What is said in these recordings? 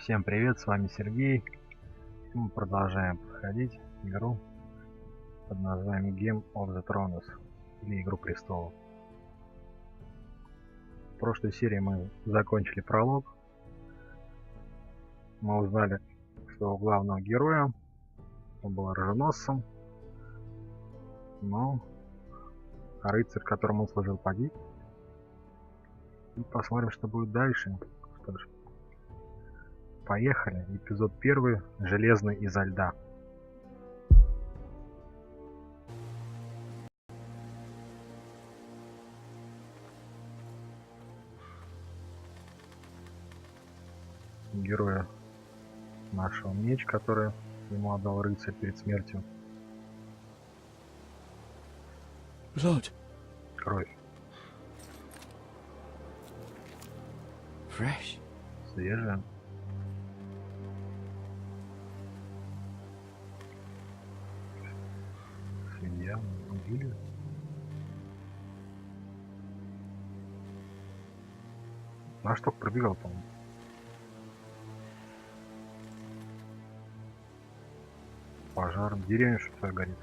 Всем привет, с вами Сергей. Мы продолжаем проходить игру под названием Game of Thrones, или Игру престолов. В прошлой серии мы закончили пролог. Мы узнали, что у главного героя он был оруженосцем, но рыцарь, которому он служил, погиб. И посмотрим, что будет дальше. Что ж, поехали. Эпизод 1. Железный изо льда. Героя нашел меч, который ему отдал рыцарь перед смертью. Blood. Кровь. Fresh. Свежая. Свинья. Убили. А что пробегал, по-моему? Пожар. Деревня что-то горит.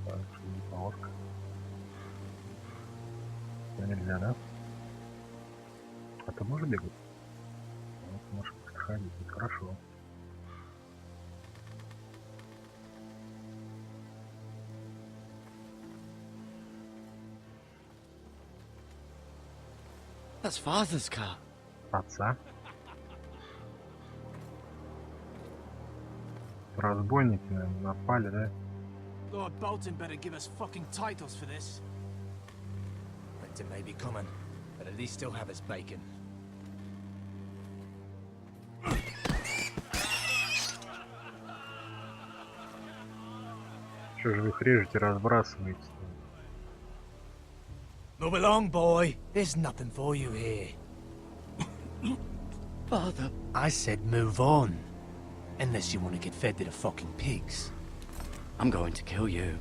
Так, палатка. Это нельзя, да? А ты можешь бегать? Вот, можешь ходить. Хорошо. That's father's car. Отца. Разбойники напали, да? Lord Bolton better give us fucking titles for this. Winter may be coming, but at least he'll have his bacon. Что же вы их режете, разбрасываете? Move along, boy. There's nothing for you here. Father. I said move on. Unless you want to get fed to the fucking pigs. I'm going to kill you.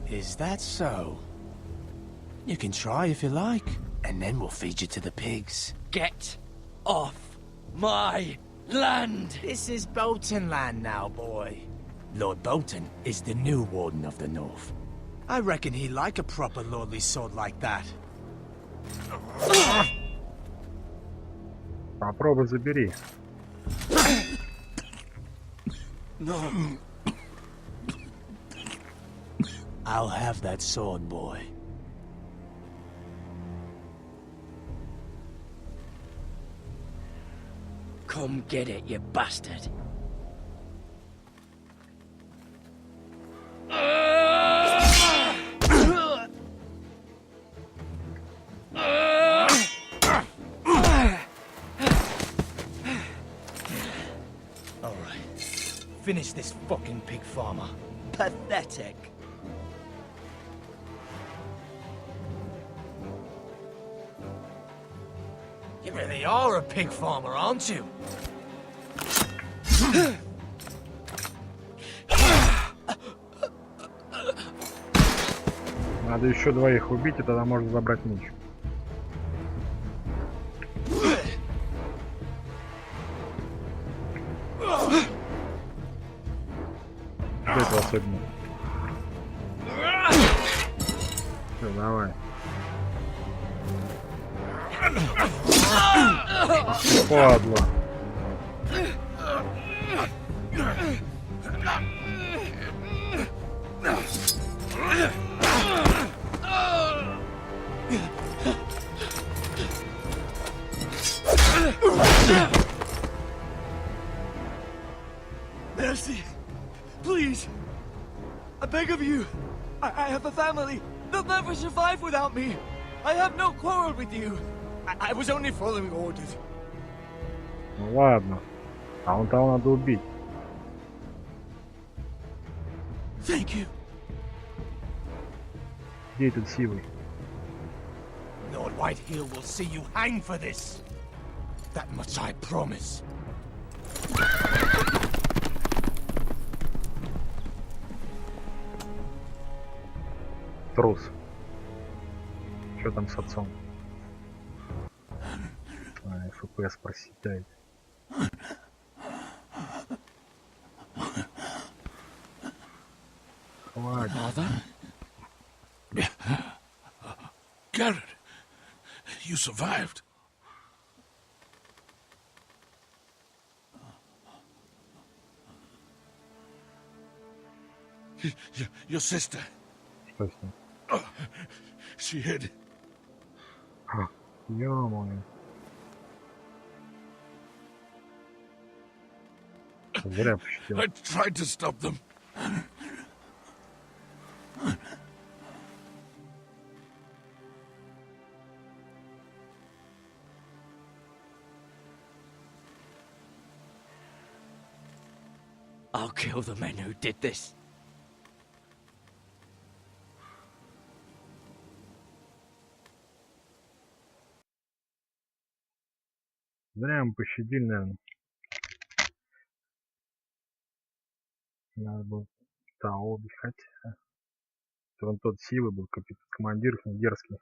Is that so? You can try if you like, and then we'll feed you to the pigs. Get off my land! This is Bolton land now, boy. Lord Bolton is the new Warden of the North. I reckon he'd like a proper lordly sword like that. Попробуй забери. No. I'll have that sword, boy. Come get it, you bastard. Finish this fucking pig farmer. Pathetic. You really are a pig farmer, aren't you? Надо еще двоих убить, и тогда можно забрать меч. Это особенно. Все, давай. Падла. Mercy! Please! I beg of you! I have a family! They'll never survive without me! I have no quarrel with you! I was only following orders. Ну ладно. А он того надо убить. Thank you. Где этот силой? Lord Whitehill will see you hang for this. That much I promise. Трус. Что там с отцом? FPS проседает. Хватит. Mother? Garrett, you survived. Your sister. Что с ним? She hid. Ё-моё. Зря пощадил. I tried to stop them. I'll kill the men who did this. Зря мы пощадили, наверное. Надо было того убить, хотя... Это вон тот силы был, командир дерзкий.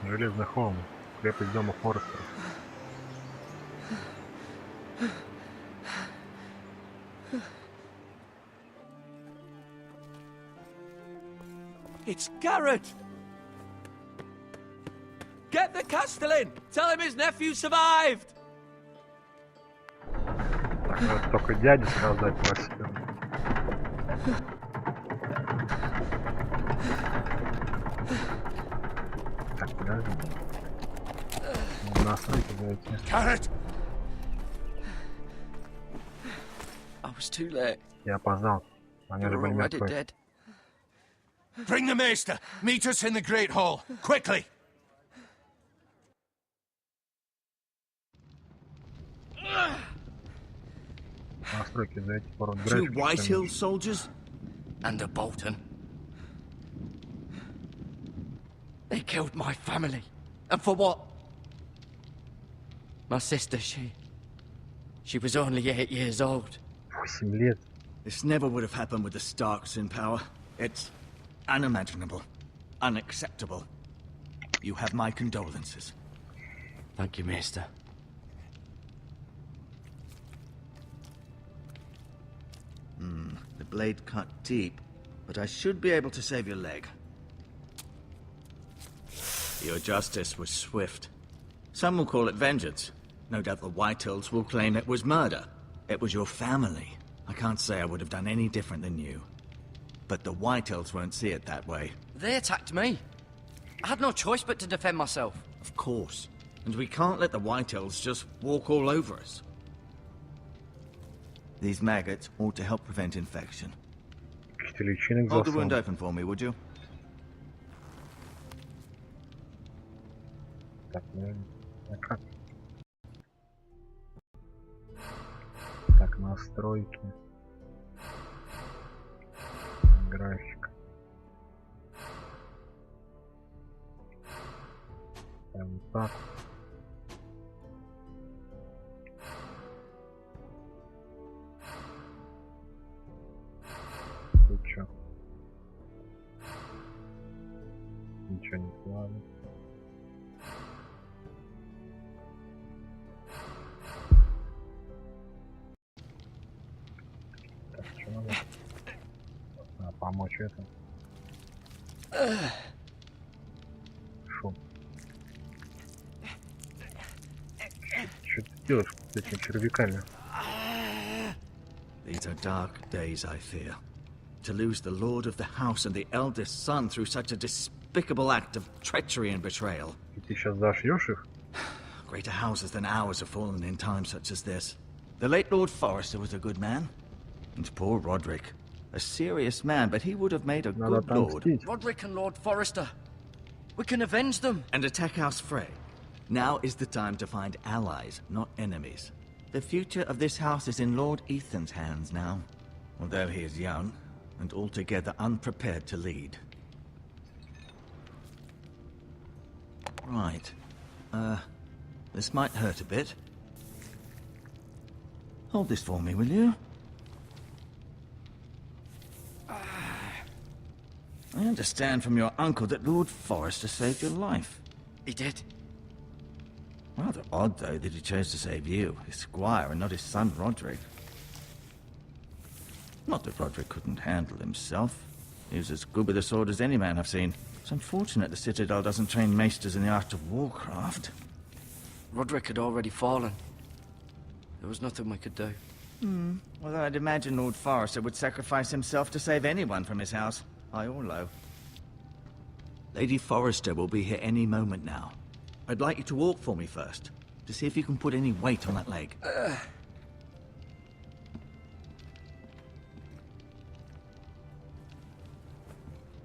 Железный холм, крепость дома Форестера. It's Garrett! Get the Castellan! Tell him his nephew survived! Так, надо только дяде сразу дать просил. Так, подожди. Настройки зайти. Garrett! I was too late. Я опоздал. Они They же were были already мертвы. dead. Bring the maester. Meet us in the Great Hall. Quickly! Настройки зайти, порой Two график. White Hill soldiers? And a Bolton. They killed my family. And for what? My sister, she was only 8 years old. 8 лет. This never would have happened with the Starks in power. It's unimaginable. Unacceptable. You have my condolences. Thank you, Maester. The blade cut deep, but I should be able to save your leg. Your justice was swift. Some will call it vengeance. No doubt the Whitehills will claim it was murder. It was your family. I can't say I would have done any different than you. But the Whitehills won't see it that way. They attacked me. I had no choice but to defend myself. Of course. And we can't let the Whitehills just walk all over us. These maggots ought to help prevent infection. Какие-то личинок Hold the wound засунул. open for me, would you? Так, наверное. А как? Так, настройки. График. Вот так. Тут чё? Ничего не плавает. Так, что надо? Помочь это. Шум. Что ты делаешь с этими червяками? These are dark days, I fear. To lose the lord of the house and the eldest son through such a despicable act of treachery and betrayal. И ты сейчас зашьешь их? Greater houses than ours have fallen in times such as this. The late Lord Forrester was a good man. And poor Roderick. A serious man, but he would have made a Надо good lord. отомстить. Roderick and Lord Forrester. We can avenge them. And attack House Frey. Now is the time to find allies, not enemies. The future of this house is in Lord Ethan's hands now, although he is young and altogether unprepared to lead. Right. This might hurt a bit. Hold this for me, will you? I understand from your uncle that Lord Forrester saved your life. He did. Rather odd, though, that he chose to save you, his squire, and not his son, Roderick. Not that Roderick couldn't handle himself. He was as good with a sword as any man I've seen. It's unfortunate the Citadel doesn't train maesters in the art of warcraft. Roderick had already fallen. There was nothing we could do. Although I'd imagine Lord Forrester would sacrifice himself to save anyone from his house, high or low. Lady Forrester will be here any moment now. I'd like you to walk for me first, to see if you can put any weight on that leg.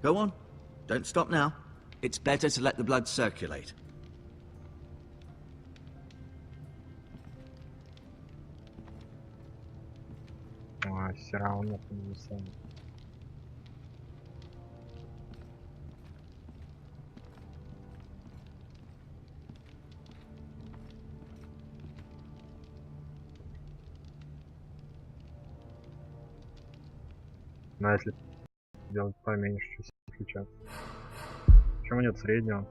Go on. Don't stop now. It's better to let the blood circulate. Все равно то же самое. Но если делать поменьше, что сейчас. Почему нет среднего?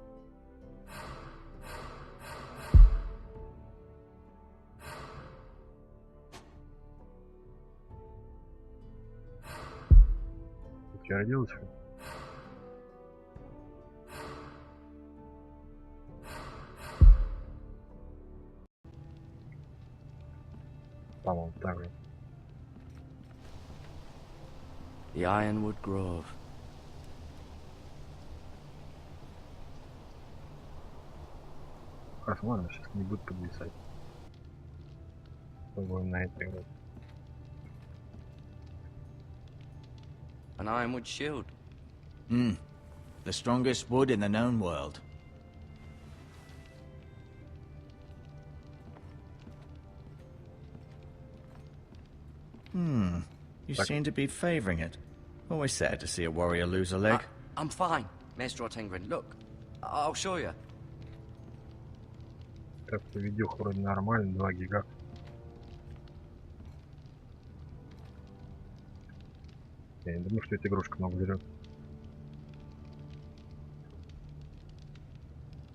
Утвердилось? По-моему, так же. The Ironwood Grove. Хорошо, ладно, сейчас не будет подвисать. Будем на это играть. An ironwood shield. The strongest wood in the known world. You seem to be favoring it. Always sad to see a warrior lose a leg. I'm fine, Maestro Tengrin. Look, I'll show you. Так-то видюха вроде нормально, 2 гига. Я не думаю, что эта игрушка много жрет.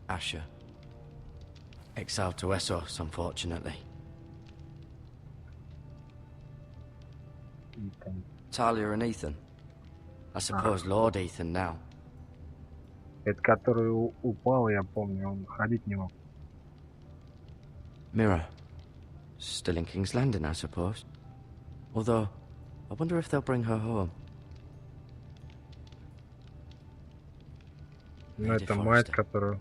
Asher. Exiled to Essos, unfortunately. Ethan. Talia and Ethan. I suppose Lord Ethan now. Это который упал, я помню, он ходить не мог. Mirror. Still in King's Landing, I suppose. Although, I wonder if they'll bring her home. Ну Lady это мать, Forrester. которую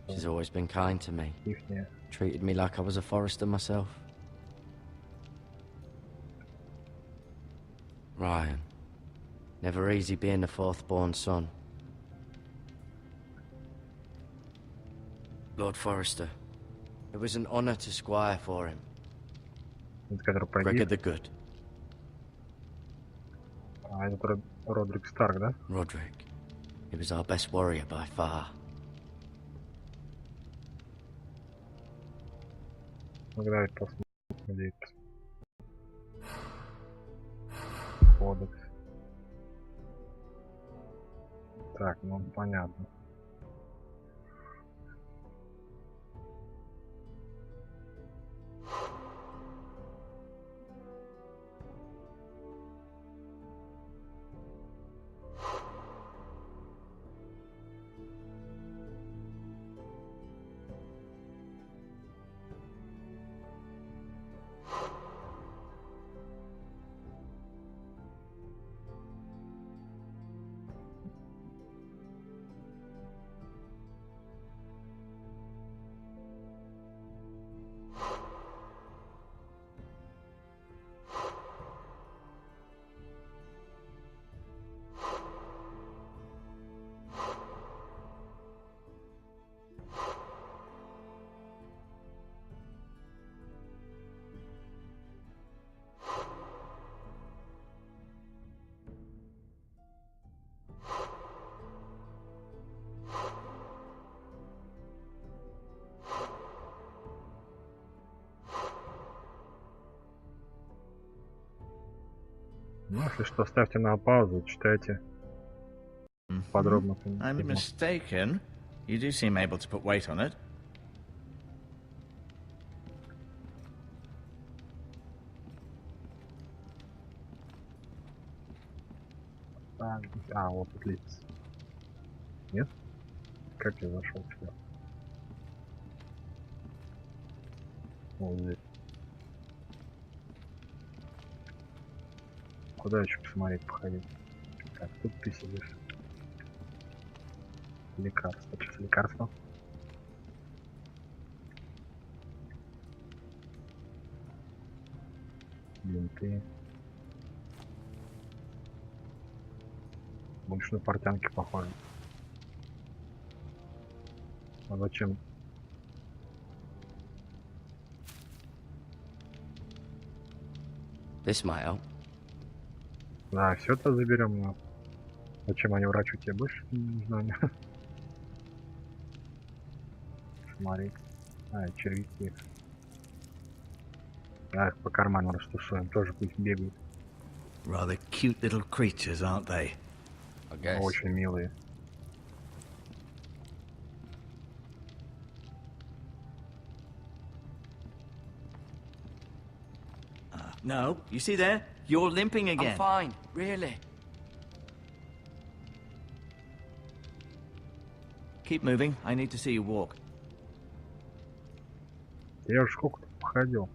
She's always been kind to me. ихняя. Treated me like I was a Forrester myself. Ryan. Never easy being the fourth-born son. Lord Forrester. It was an honor to squire for him. Это который Gregor погиб. the Good. А это Родрик Старк, да? Roderick. He was our best warrior by far. Ну давай посмотрим. Надеюсь. Кодекс. Так, ну понятно. Ну, если что, ставьте на паузу, читайте подробно. I'm mistaken. You do seem able to put weight on it. А, вот тут лица. Нет? Как я зашел сюда? Вот здесь. Куда еще посмотреть, походить? Так, тут ты сидишь. Лекарство. Сейчас лекарство. Бинты. Больше на портянки похоже. А зачем? This might help. Да, все это заберем. Но зачем они врачу тебе больше не нужны? Смотри. А, червяки. Да, их по карману растушуем, тоже пусть бегают. Rather cute little creatures, aren't they? I guess. Очень милые. No, you see there? You're limping again. I'm fine, really. Keep moving. I need to see you walk. Я уже сколько-то походил.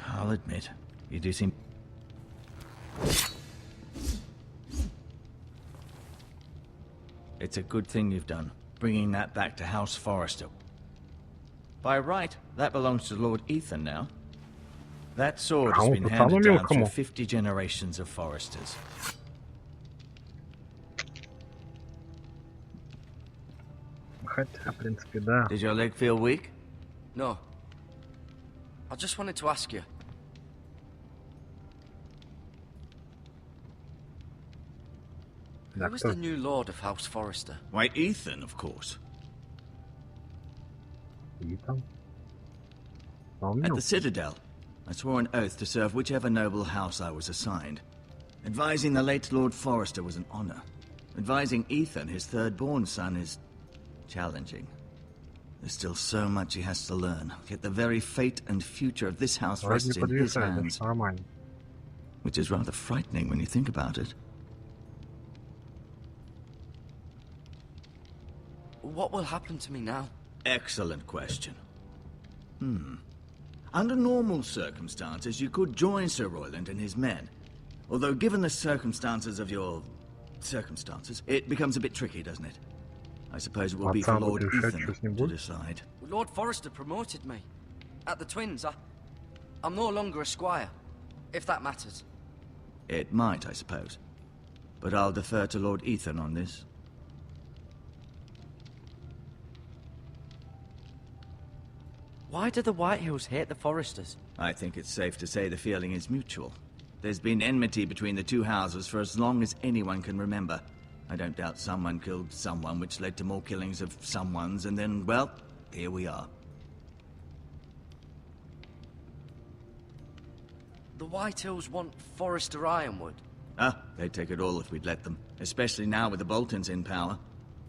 I'll admit, you do seem... It's a good thing you've done, bringing that back to House Forrester. By right, that belongs to Lord Ethan now. That sword has been handed down through 50 generations of Forresters. Хотя, в принципе, да. Did your leg feel weak? No. I just wanted to ask you. Who was the new Lord of House Forrester? Why, Ethan, of course. Ethan? At the Citadel, I swore an oath to serve whichever noble house I was assigned. Advising the late Lord Forrester was an honor. Advising Ethan, his third-born son, is challenging. There's still so much he has to learn, yet the very fate and future of this house rests in his hands. Which is rather frightening when you think about it. What will happen to me now? Excellent question. Under normal circumstances, you could join Sir Royland and his men. Although given the circumstances of your... circumstances, it becomes a bit tricky, doesn't it? I suppose it will be for Lord Ethan to decide. Lord Forrester promoted me. At the Twins, I'm no longer a squire, if that matters. It might, I suppose. But I'll defer to Lord Ethan on this. Why do the Whitehills hate the Forresters? I think it's safe to say the feeling is mutual. There's been enmity between the two houses for as long as anyone can remember. I don't doubt someone killed someone, which led to more killings of someones, and then, well, here we are. The Whitehills want Forrester Ironwood. They'd take it all if we'd let them, especially now with the Boltons in power,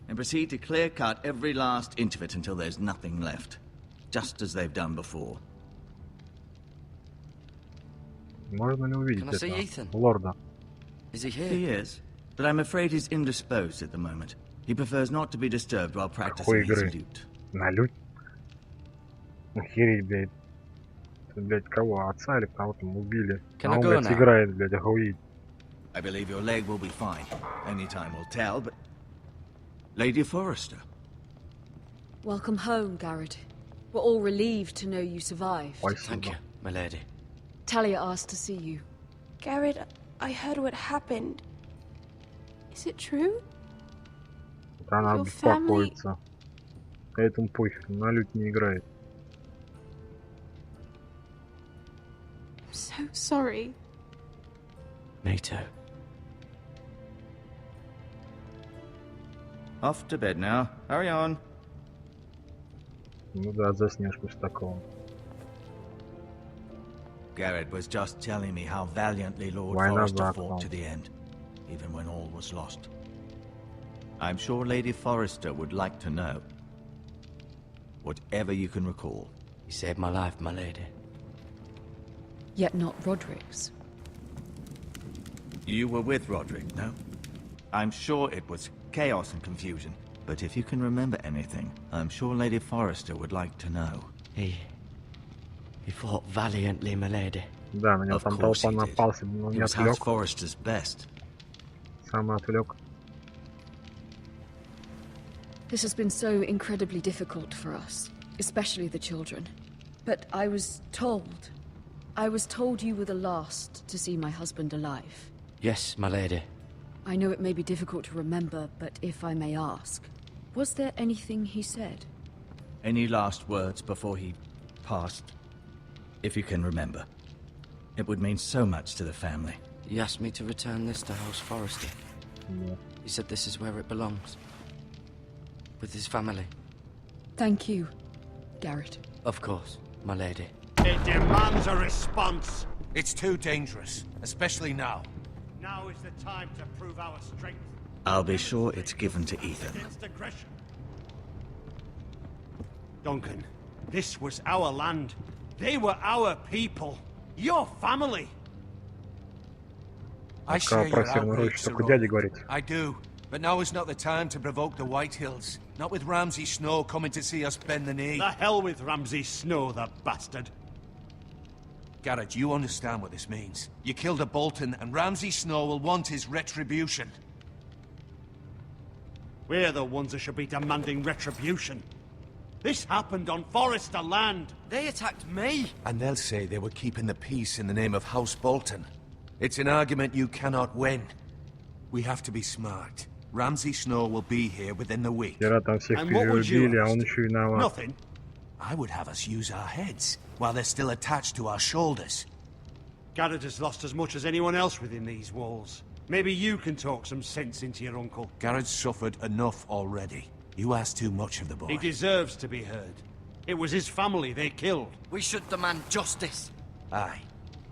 and proceed to clear-cut every last inch of it until there's nothing left. Just as they've done before. Можно ли увидеть Can I see Ethan? лорда? Is he here? He is, but I'm afraid he's indisposed at the moment. He prefers not to be disturbed while practicing his lute. На лють? Охереть, блядь. Блядь, кого? Отца или кого там убили? Can а I он, go блядь, now? играет, блядь, охуеть. I believe your leg will be fine. Only time will tell, but... Lady Forrester. Welcome home, Garrett. We're all relieved to know you survived. Thank you, my lady. Talia asked to see you. Garrett, I heard what happened. Is it true? Она Your беспокоится. Этому пофиг, на лють не играет. I'm so sorry. Me too. Off to bed now. Hurry on. Ну да, заснешь после такого. Garrett was just telling me how valiantly Lord Why not Forrester Black fought Hole? to the end, even when all was lost. I'm sure Lady Forrester would like to know. Whatever you can recall. You saved my life, my lady. Yet not Roderick's. You were with Roderick, no? I'm sure it was chaos and confusion. But if you can remember anything, I'm sure Lady Forrester would like to know. He fought valiantly, my lady. Да, на него Of там course толпа he did. напался, но He не was House отвлек. Forrester's best. Сам отвлек. This has been so incredibly difficult for us, especially the children. But I was told you were the last to see my husband alive. Yes, my lady. I know it may be difficult to remember, but if I may ask, was there anything he said? Any last words before he passed? If you can remember. It would mean so much to the family. He asked me to return this to House Forrester. Да. He said this is where it belongs. With his family. Thank you, Garrett. Of course, my lady. It demands a response. It's too dangerous, especially now. Now is the time to prove our strength. I'll be sure it's given to Ethan. Against aggression. Duncan, this was our land. They were our people. Your family. I share your просил на outrage, ручку, Sir только дяде Roland. говорить. I do. But now is not the time to provoke the Whitehills. Not with Ramsay Snow coming to see us bend the knee. The hell with Ramsay Snow, the bastard. Garrett, you understand what this means. You killed a Bolton, and Ramsay Snow will want his retribution. We're the ones that should be demanding retribution. This happened on Forrester land. They attacked me! And they'll say they were keeping the peace in the name of House Bolton. It's an argument you cannot win. We have to be smart. Ramsay Snow will be here within the week. Вчера там всех And what would you переубили, а он ask? еще виноват. Nothing. I would have us use our heads, while they're still attached to our shoulders. Garrett has lost as much as anyone else within these walls. Maybe you can talk some sense into your uncle. Garrett's suffered enough already. You ask too much of the boy. He deserves to be heard. It was his family they killed. We should demand justice. Aye.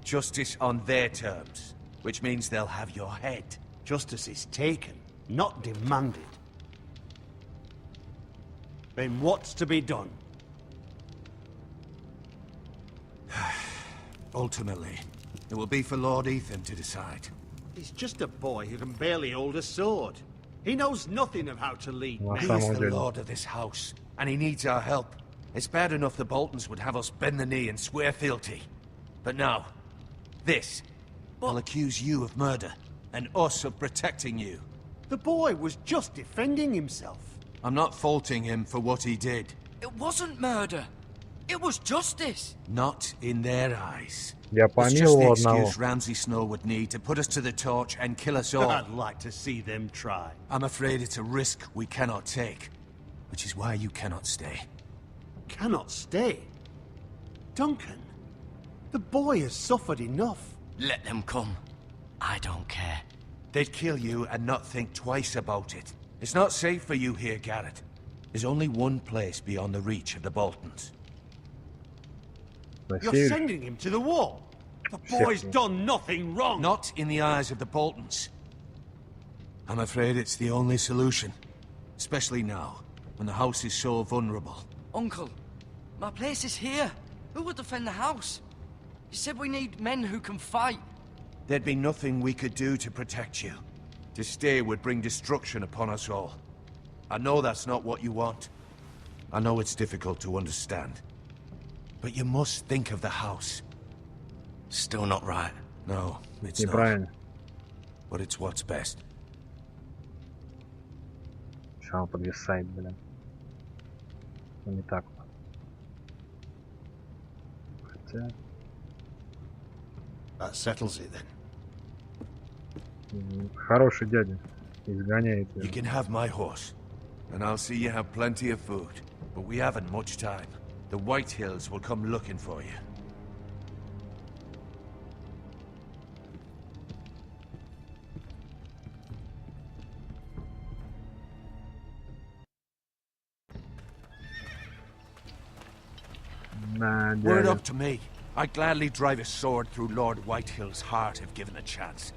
Justice on their terms, which means they'll have your head. Justice is taken, not demanded. Then what's to be done? Ultimately, it will be for Lord Ethan to decide. He's just a boy who can barely hold a sword. He knows nothing of how to lead Ну, а men. He сам is он the деле. lord of this house, and he needs our help. It's bad enough the Boltons would have us bend the knee and swear fealty. But now, this will accuse you of murder, and us of protecting you. The boy was just defending himself. I'm not faulting him for what he did. It wasn't murder. It was justice. Not in their eyes. Я It's just the помиловал одного. excuse Ramsay Snow would need to put us to the torch and kill us all. I'd like to see them try. I'm afraid it's a risk we cannot take, which is why you cannot stay. Cannot stay. Duncan, the boy has suffered enough. Let them come. I don't care. They'd kill you and not think twice about it. It's not safe for you here, Garrett. There's only one place beyond the reach of the Boltons. You're Насилие. sending him to the wall. The boy's done nothing wrong. Not in the eyes of the Boltons. I'm afraid it's the only solution. Especially now, when the house is so vulnerable. Uncle, my place is here. Who will defend the house? You said we need men who can fight. There'd be nothing we could do to protect you. To stay would bring destruction upon us all. I know that's not what you want. I know it's difficult to understand. But you must think of the house. Still not right. No, it's not. Неправильно. But it's what's best. Сейчас он подвисает, блин. Ну не так. Хотя... That settles it then. Хороший дядя. Изгоняет You его. can have my horse, and I'll see you have plenty of food. But we haven't much time. The Whitehills will come looking for you. На, Word дядя. up to me. I'd gladly drive a sword through Lord Whitehill's heart if given a chance.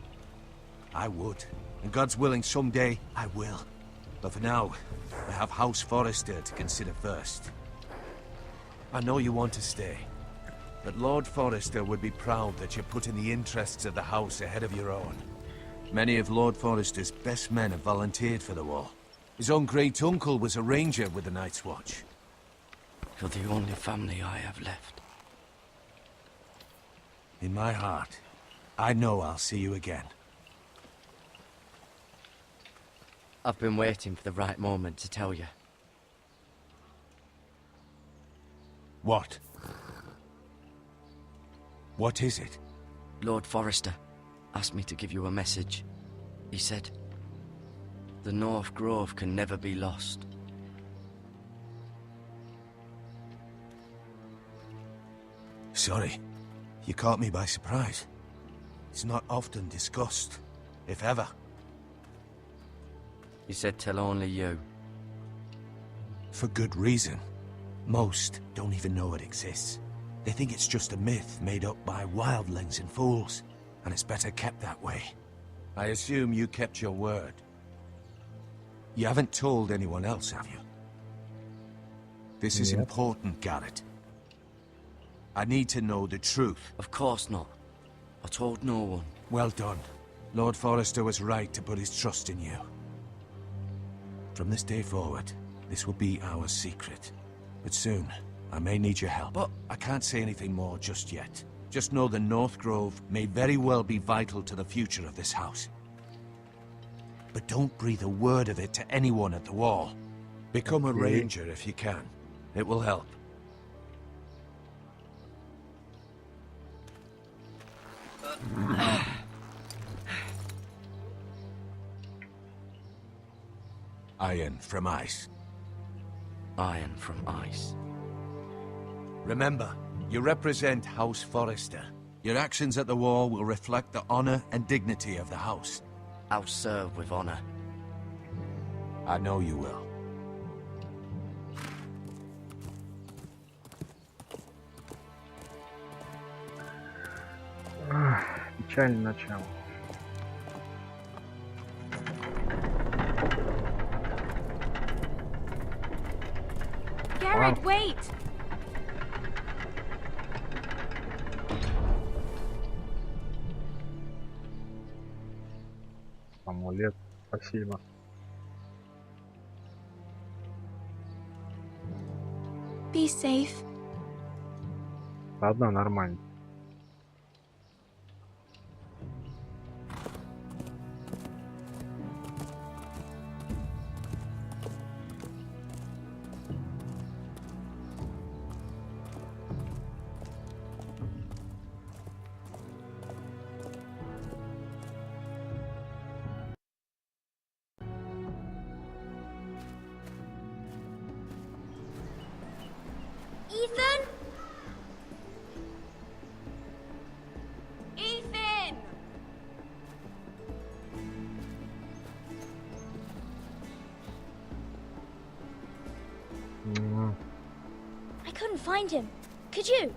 I would. And God's willing, someday I will. But for now, I have House Forrester to consider first. I know you want to stay, but Lord Forrester would be proud that you're putting the interests of the house ahead of your own. Many of Lord Forrester's best men have volunteered for the wall. His own great-uncle was a ranger with the Night's Watch. You're the only family I have left. In my heart, I know I'll see you again. I've been waiting for the right moment to tell you. What? What is it? Lord Forrester asked me to give you a message. He said, the North Grove can never be lost. Sorry. You caught me by surprise. It's not often discussed, if ever. He said tell only you. For good reason. Most don't even know it exists. They think it's just a myth made up by wildlings and fools, and it's better kept that way. I assume you kept your word. You haven't told anyone else, have you? This is important, Garrett. I need to know the truth. Of course not. I told no one. Well done. Lord Forrester was right to put his trust in you. From this day forward, this will be our secret. But soon, I may need your help. But I can't say anything more just yet. Just know the North Grove may very well be vital to the future of this house. But don't breathe a word of it to anyone at the wall. Become a ranger if you can. It will help. Iron from ice. Iron from ice. Remember, you represent House Forrester. Your actions at the wall will reflect the honor and dignity of the house. I'll serve with honor. I know you will. Печальное начало. Garrett, wait! Амулет. Спасибо. Be safe. Одна нормально. Ethan? Ethan! I couldn't find him. Could you?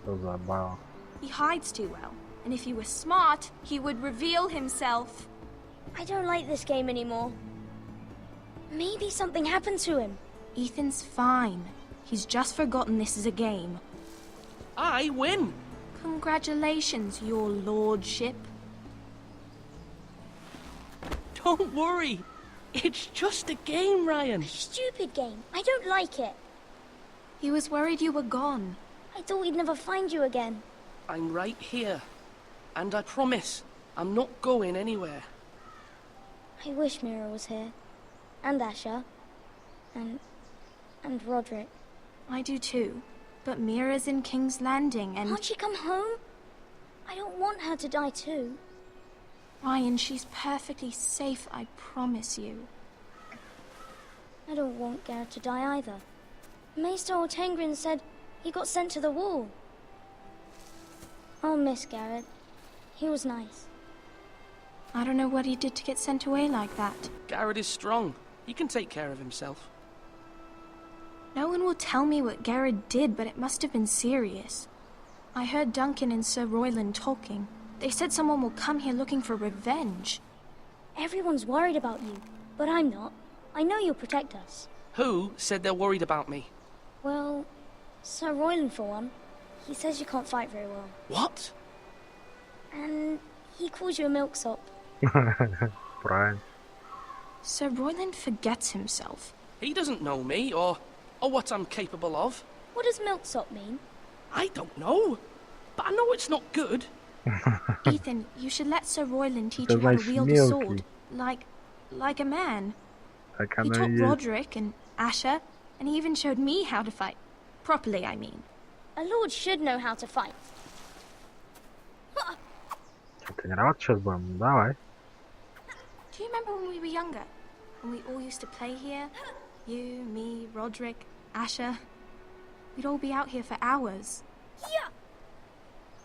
Забава. He hides too well. And if he were smart, he would reveal himself. I don't like this game anymore. Maybe something happened to him. Ethan's fine. He's just forgotten this is a game. I win! Congratulations, your lordship. Don't worry. It's just a game, Ryan. Stupid game. I don't like it. He was worried you were gone. I thought we'd never find you again. I'm right here. And I promise, I'm not going anywhere. I wish Mira was here. And Asher. And Roderick. I do too. But Mira's in King's Landing and... Can't she come home? I don't want her to die too. Ryan, she's perfectly safe, I promise you. I don't want Garrett to die either. Maester Ortengrin said he got sent to the wall. I'll miss Garrett. He was nice. I don't know what he did to get sent away like that. Garrett is strong. He can take care of himself. No one will tell me what Garrett did, but it must have been serious. I heard Duncan and Sir Royland talking. They said someone will come here looking for revenge. Everyone's worried about you, but I'm not. I know you'll protect us. Who said they're worried about me? Well, Sir Royland for one. He says you can't fight very well. What? And he calls you a milksop. Правильно. Sir Royland forgets himself. He doesn't know me or what I'm capable of. What does milksop mean? I don't know, but I know it's not good. Ethan, you should let Sir Royland teach you how to wield a sword. Like a man. He taught Roderick and Asher, and he even showed me how to fight. Properly, I mean. A lord should know how to fight. Тренироваться сейчас будем? Давай. Do you remember when we were younger? When we all used to play here? You, me, Roderick, Asher. We'd all be out here for hours. Yeah.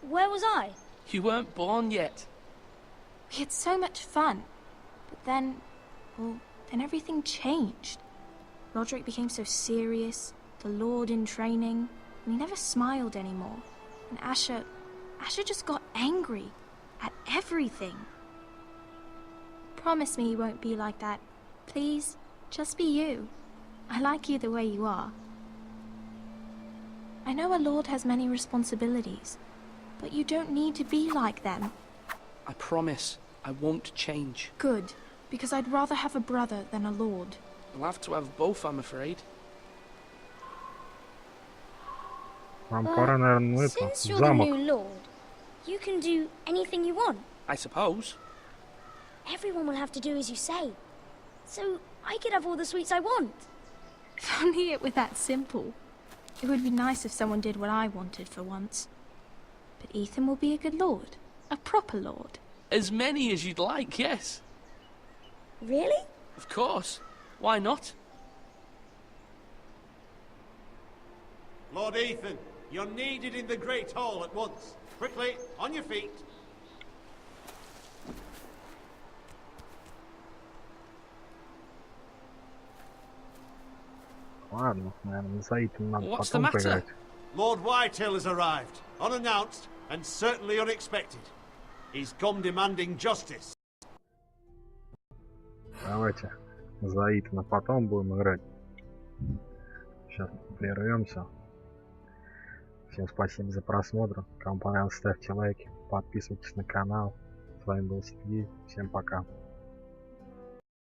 Where was I? You weren't born yet. We had so much fun. But then, well, then everything changed. Roderick became so serious, the Lord in training, and he never smiled anymore. And Asher just got angry at everything. Promise me you won't be like that. Please, just be you. I like you the way you are. I know a lord has many responsibilities, but you don't need to be like them. I promise I won't change. Good, because I'd rather have a brother than a lord. I'll have to have both, I'm afraid. Вам пора, наверное, Since you're the new lord, you can do anything you want. I suppose. Everyone will have to do as you say. So I could have all the sweets I want. If only it were that simple. It would be nice if someone did what I wanted for once. But Ethan will be a good lord. A proper lord. As many as you'd like, yes. Really? Of course. Why not? Lord Ethan, you're needed in the Great Hall at once. Quickly, on your feet. Ладно, наверное, за этим надо What's the потом matter? поиграть. Lord Whitetail has arrived, unannounced and certainly unexpected. He's come demanding justice. Давайте за Итана потом будем играть. Сейчас прервемся. Всем спасибо за просмотр. Кому понравилось, ставьте лайки, подписывайтесь на канал. С вами был Сергей. Всем пока.